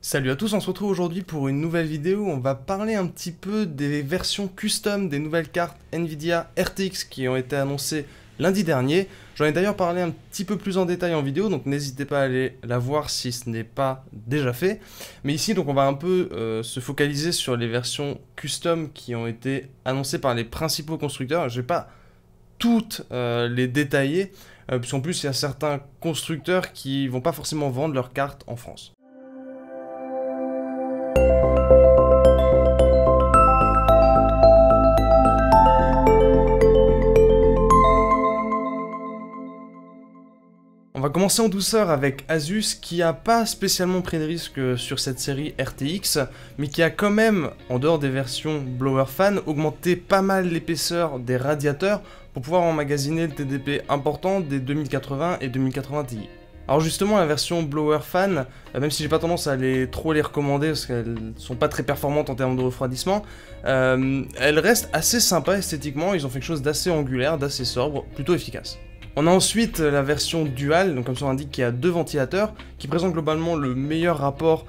Salut à tous, on se retrouve aujourd'hui pour une nouvelle vidéo. On va parler un petit peu des versions custom des nouvelles cartes Nvidia RTX qui ont été annoncées lundi dernier. J'en ai d'ailleurs parlé un petit peu plus en détail en vidéo, donc n'hésitez pas à aller la voir si ce n'est pas déjà fait. Mais ici, donc, on va un peu se focaliser sur les versions custom qui ont été annoncées par les principaux constructeurs. Je ne vais pas toutes les détailler, puisqu'en plus, il y a certains constructeurs qui vont pas forcément vendre leurs cartes en France. On va commencer en douceur avec Asus qui a pas spécialement pris de risque sur cette série RTX, mais qui a quand même, en dehors des versions Blower Fan, augmenté pas mal l'épaisseur des radiateurs pour pouvoir emmagasiner le TDP important des 2080 et 2080 Ti. Alors justement, la version Blower Fan, même si j'ai pas tendance à trop les recommander parce qu'elles sont pas très performantes en termes de refroidissement, elle reste assez sympa esthétiquement. Ils ont fait quelque chose d'assez angulaire, d'assez sobre, plutôt efficace. On a ensuite la version Dual, donc comme ça on indique qu'il y a deux ventilateurs, qui présentent globalement le meilleur rapport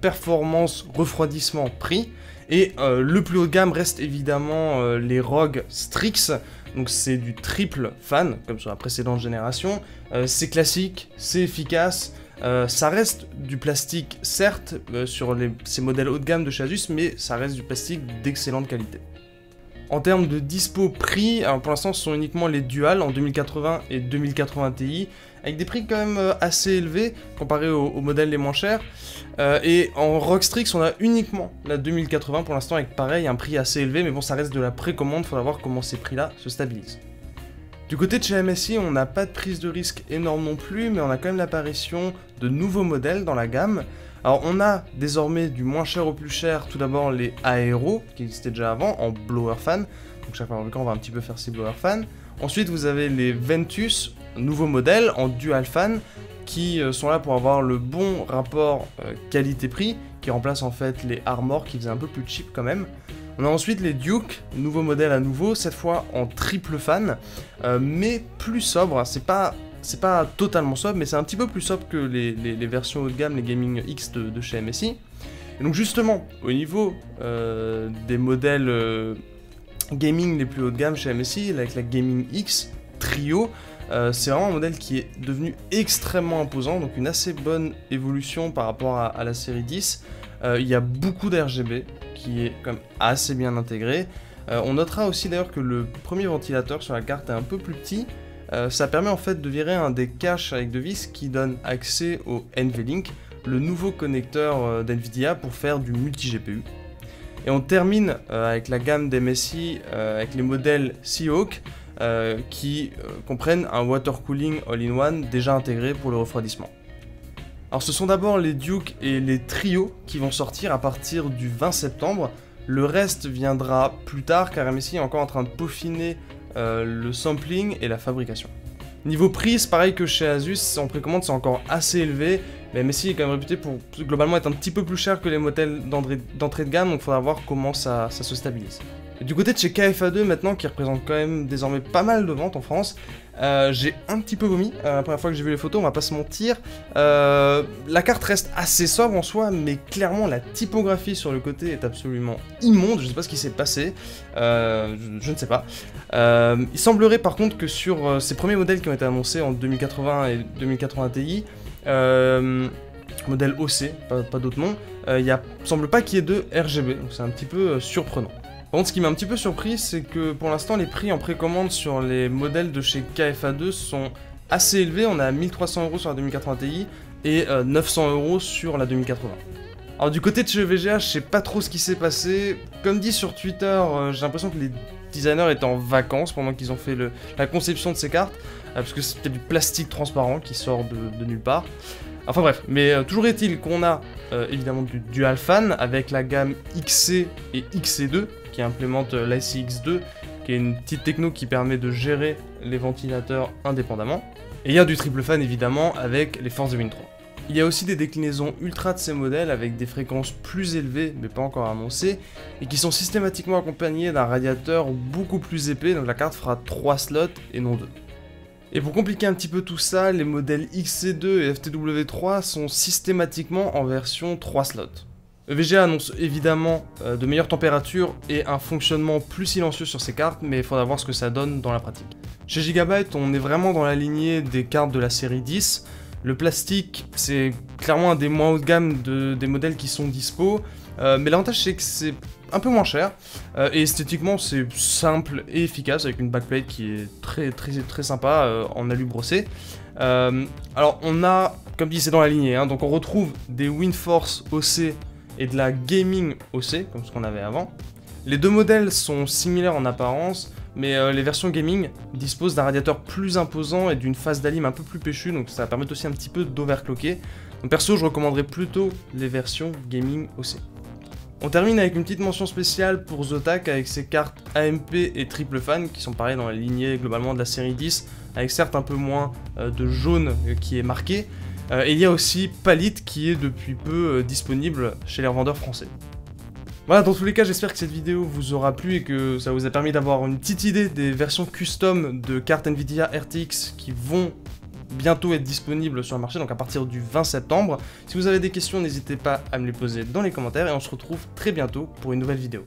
performance-refroidissement-prix. Et le plus haut de gamme reste évidemment les ROG Strix, donc c'est du triple fan, comme sur la précédente génération. C'est classique, c'est efficace, ça reste du plastique certes sur ces modèles haut de gamme de chez Asus, mais ça reste du plastique d'excellente qualité. En termes de dispo prix, alors pour l'instant ce sont uniquement les Dual en 2080 et 2080 Ti, avec des prix quand même assez élevés comparés aux modèles les moins chers. Et en ROG Strix on a uniquement la 2080 pour l'instant avec pareil un prix assez élevé, mais bon ça reste de la précommande, il faudra voir comment ces prix là se stabilisent. Du côté de chez MSI, on n'a pas de prise de risque énorme non plus, mais on a quand même l'apparition de nouveaux modèles dans la gamme. Alors on a désormais du moins cher au plus cher, tout d'abord les Aero, qui existaient déjà avant, en Blower Fan, donc chaque fabricant on va un petit peu faire ses Blower Fan. Ensuite vous avez les Ventus, nouveaux modèles en Dual Fan, qui sont là pour avoir le bon rapport qualité-prix, qui remplace en fait les Armor qui faisaient un peu plus cheap quand même. On a ensuite les Duke, nouveau modèle à nouveau, cette fois en triple fan, mais plus sobre. C'est pas totalement sobre, mais c'est un petit peu plus sobre que les versions haut de gamme, les Gaming X de chez MSI. Et donc justement, au niveau des modèles gaming les plus haut de gamme chez MSI, avec la Gaming X Trio, c'est vraiment un modèle qui est devenu extrêmement imposant, donc une assez bonne évolution par rapport à la série 10. Il y a beaucoup d'RGB qui est quand même assez bien intégré. On notera aussi d'ailleurs que le premier ventilateur sur la carte est un peu plus petit. Ça permet en fait de virer un des caches avec de vis qui donne accès au NVLink, le nouveau connecteur d'NVIDIA pour faire du multi-GPU. Et on termine avec la gamme d'MSI avec les modèles Seahawk qui comprennent un water cooling all-in-one déjà intégré pour le refroidissement. Alors ce sont d'abord les Duke et les Trio qui vont sortir à partir du 20 septembre. Le reste viendra plus tard car MSI est encore en train de peaufiner le sampling et la fabrication. Niveau prix, c'est pareil que chez Asus, en précommande c'est encore assez élevé, mais MSI est quand même réputé pour globalement être un petit peu plus cher que les modèles d'entrée de gamme, donc il faudra voir comment ça se stabilise. Et du côté de chez KFA2 maintenant, qui représente quand même désormais pas mal de ventes en France, j'ai un petit peu vomi la première fois que j'ai vu les photos, on va pas se mentir. La carte reste assez sobre en soi, mais clairement la typographie sur le côté est absolument immonde, je sais pas ce qui s'est passé, je ne sais pas. Il semblerait par contre que sur ces premiers modèles qui ont été annoncés en 2080 et 2080 Ti, modèle OC, pas d'autre nom, il semble pas qu'il y ait de RGB, donc c'est un petit peu surprenant. Par contre, ce qui m'a un petit peu surpris, c'est que pour l'instant, les prix en précommande sur les modèles de chez KFA2 sont assez élevés. On a 1300 € sur la 2080 Ti et 900 € sur la 2080. Alors du côté de chez VGA, je sais pas trop ce qui s'est passé. Comme dit sur Twitter, j'ai l'impression que les designers étaient en vacances pendant qu'ils ont fait la conception de ces cartes, parce que c'était du plastique transparent qui sort de nulle part. Enfin bref, mais toujours est-il qu'on a évidemment du Dual Fan avec la gamme XC et XC2 qui implémente l'ICX2, qui est une petite techno qui permet de gérer les ventilateurs indépendamment. Et il y a du triple fan évidemment avec les Force Wind 3. Il y a aussi des déclinaisons ultra de ces modèles avec des fréquences plus élevées, mais pas encore annoncées, et qui sont systématiquement accompagnées d'un radiateur beaucoup plus épais, donc la carte fera 3 slots et non 2. Et pour compliquer un petit peu tout ça, les modèles XC2 et FTW3 sont systématiquement en version 3 slots. EVGA annonce évidemment de meilleures températures et un fonctionnement plus silencieux sur ces cartes, mais il faudra voir ce que ça donne dans la pratique. Chez Gigabyte, on est vraiment dans la lignée des cartes de la série 10. Le plastique, c'est clairement un des moins haut de gamme des modèles qui sont dispo, mais l'avantage c'est que c'est un peu moins cher, et esthétiquement c'est simple et efficace avec une backplate qui est très sympa en alu brossé. Alors on a, comme dit c'est dans la lignée, hein, donc on retrouve des WindForce OC et de la Gaming OC, comme ce qu'on avait avant. Les deux modèles sont similaires en apparence, mais les versions Gaming disposent d'un radiateur plus imposant et d'une phase d'alim un peu plus péchue, donc ça va permettre aussi un petit peu d'overclocker. Donc perso, je recommanderais plutôt les versions Gaming OC. On termine avec une petite mention spéciale pour Zotac avec ses cartes AMP et Triple Fan qui sont pareilles dans la lignée globalement de la série 10, avec certes un peu moins de jaune qui est marqué. Et il y a aussi Palit qui est depuis peu disponible chez les revendeurs français. Voilà, dans tous les cas, j'espère que cette vidéo vous aura plu et que ça vous a permis d'avoir une petite idée des versions custom de cartes Nvidia RTX qui vont bientôt être disponibles sur le marché, donc à partir du 20 septembre. Si vous avez des questions, n'hésitez pas à me les poser dans les commentaires et on se retrouve très bientôt pour une nouvelle vidéo.